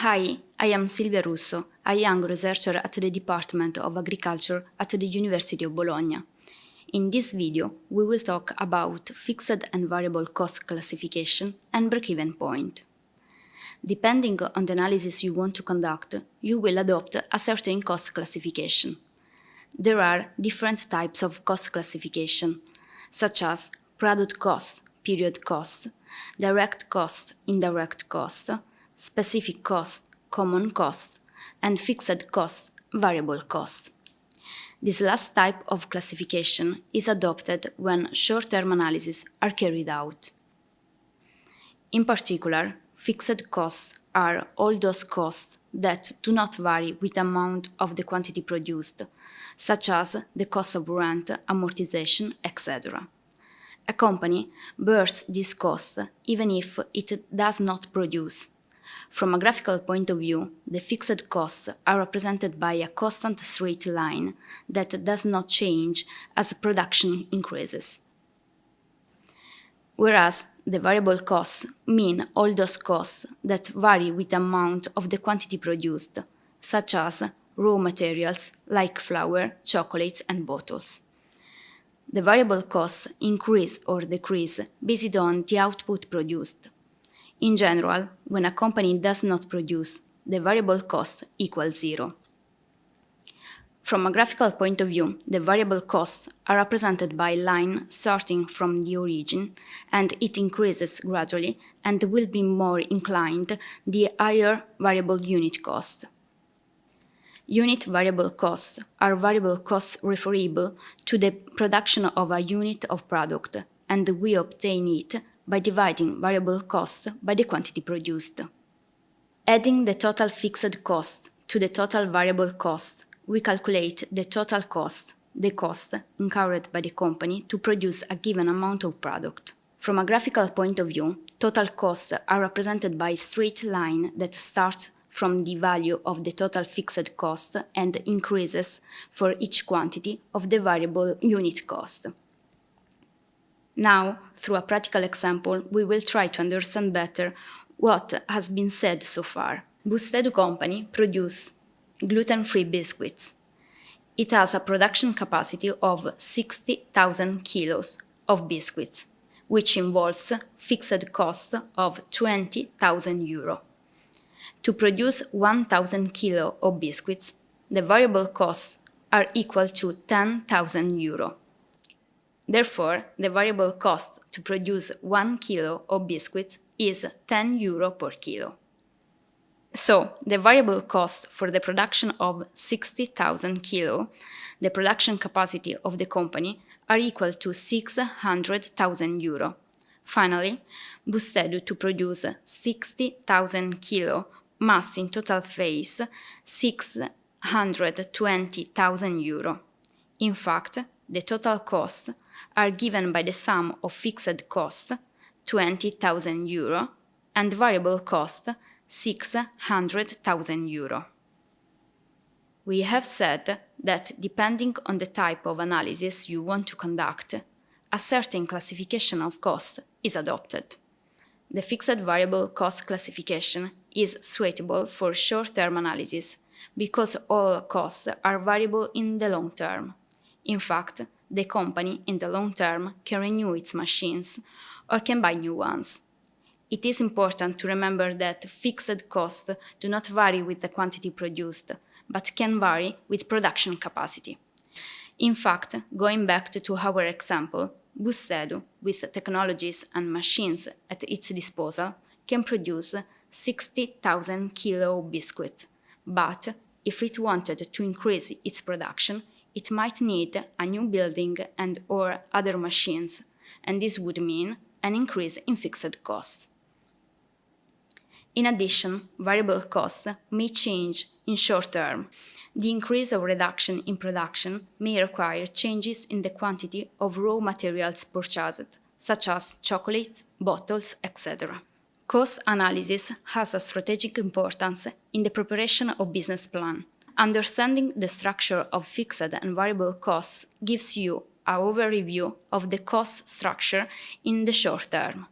Hi, I am Silvia Russo, a young researcher at the Department of Agriculture at the University of Bologna. In this video, we will talk about fixed and variable cost classification and break-even point. Depending on the analysis you want to conduct, you will adopt a certain cost classification. There are different types of cost classification, such as product cost, period cost, direct cost, indirect cost, specific cost, common cost, and fixed cost, variable cost. This last type of classification is adopted when short-term analyses are carried out. In particular, fixed costs are all those costs that do not vary with the amount of the quantity produced, such as the cost of rent, amortization, etc. A company bears these costs even if it does not produce. From a graphical point of view, the fixed costs are represented by a constant straight line that does not change as production increases. Whereas the variable costs mean all those costs that vary with the amount of the quantity produced, such as raw materials like flour, chocolates, and bottles. The variable costs increase or decrease based on the output produced. In general, when a company does not produce, the variable cost equals zero. From a graphical point of view, the variable costs are represented by a line starting from the origin, and it increases gradually and will be more inclined the higher variable unit cost. Unit variable costs are variable costs referable to the production of a unit of product, and we obtain it by dividing variable cost by the quantity produced. Adding the total fixed cost to the total variable cost, we calculate the total cost, the cost incurred by the company to produce a given amount of product. From a graphical point of view, total costs are represented by a straight line that starts from the value of the total fixed cost and increases for each quantity of the variable unit cost. Now, through a practical example, we will try to understand better what has been said so far. Boostedu company produces gluten-free biscuits. It has a production capacity of 60,000 kilos of biscuits, which involves fixed cost of 20,000 euro. To produce 1,000 kilo of biscuits, the variable costs are equal to 10,000 euro. Therefore, the variable cost to produce 1 kilo of biscuits is 10 euro per kilo. So, the variable cost for the production of 60,000 kilo, the production capacity of the company, are equal to 600,000 euro. Finally, Boostedu to produce 60,000 kilo must in total face 620,000 euro. In fact, the total costs are given by the sum of fixed cost, 20,000 euro, and variable cost, 600,000 euro. We have said that depending on the type of analysis you want to conduct, a certain classification of costs is adopted. The fixed variable cost classification is suitable for short-term analysis because all costs are variable in the long term. In fact, the company in the long term can renew its machines or can buy new ones. It is important to remember that fixed costs do not vary with the quantity produced, but can vary with production capacity. In fact, going back to our example, Boostedu, with technologies and machines at its disposal, can produce 60,000 kilo of biscuit, but if it wanted to increase its production, it might need a new building and or other machines, and this would mean an increase in fixed costs. In addition, variable costs may change in short term. The increase or reduction in production may require changes in the quantity of raw materials purchased, such as chocolates, bottles, etc. Cost analysis has a strategic importance in the preparation of business plan. Understanding the structure of fixed and variable costs gives you an overview of the cost structure in the short term.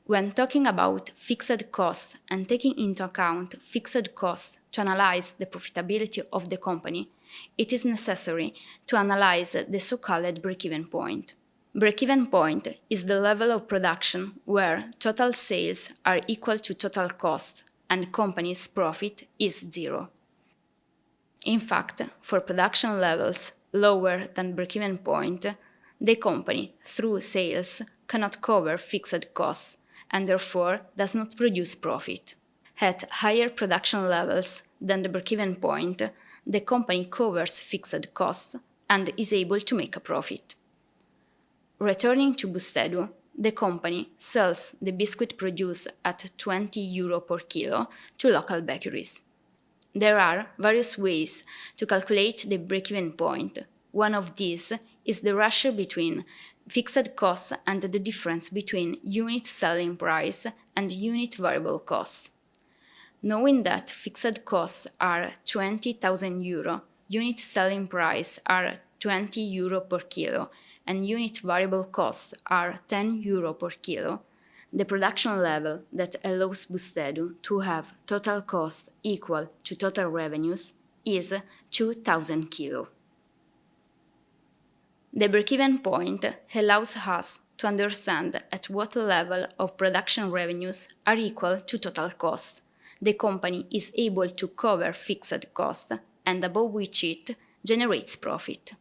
When talking about fixed costs and taking into account fixed costs to analyze the profitability of the company, it is necessary to analyze the so-called break-even point. Break-even point is the level of production where total sales are equal to total cost and company's profit is zero. In fact, for production levels lower than break-even point, the company, through sales, cannot cover fixed costs and therefore does not produce profit. At higher production levels than the break-even point, the company covers fixed costs and is able to make a profit. Returning to boostedu, the company sells the biscuit produced at €20 per kilo to local bakeries. There are various ways to calculate the break-even point. One of these is the ratio between fixed costs and the difference between unit selling price and unit variable costs. Knowing that fixed costs are €20,000, unit selling price are €20 per kilo, and unit variable costs are €10 per kilo, the production level that allows boostedu to have total cost equal to total revenues is 2,000 kilo. The break-even point allows us to understand at what level of production revenues are equal to total cost. The company is able to cover fixed cost and above which it generates profit.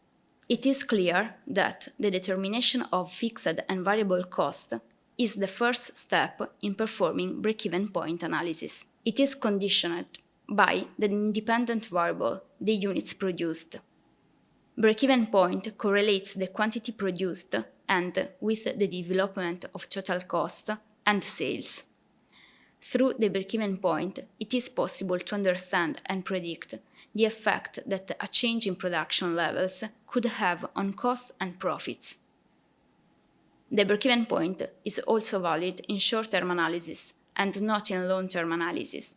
It is clear that the determination of fixed and variable cost is the first step in performing break-even point analysis. It is conditioned by the independent variable, the units produced. Break-even point correlates the quantity produced and with the development of total cost and sales. Through the break-even point, it is possible to understand and predict the effect that a change in production levels could have on costs and profits. The break-even point is also valid in short-term analysis and not in long-term analysis.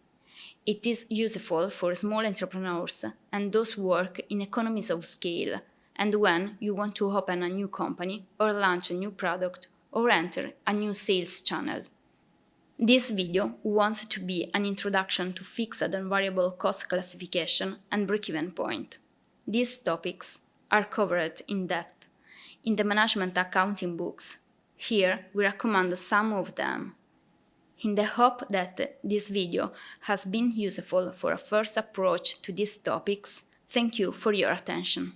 It is useful for small entrepreneurs and those who work in economies of scale, and when you want to open a new company or launch a new product or enter a new sales channel. This video wants to be an introduction to fixed and variable cost classification and break-even point. These topics are covered in depth in the management accounting books. Here we recommend some of them. In the hope that this video has been useful for a first approach to these topics, thank you for your attention.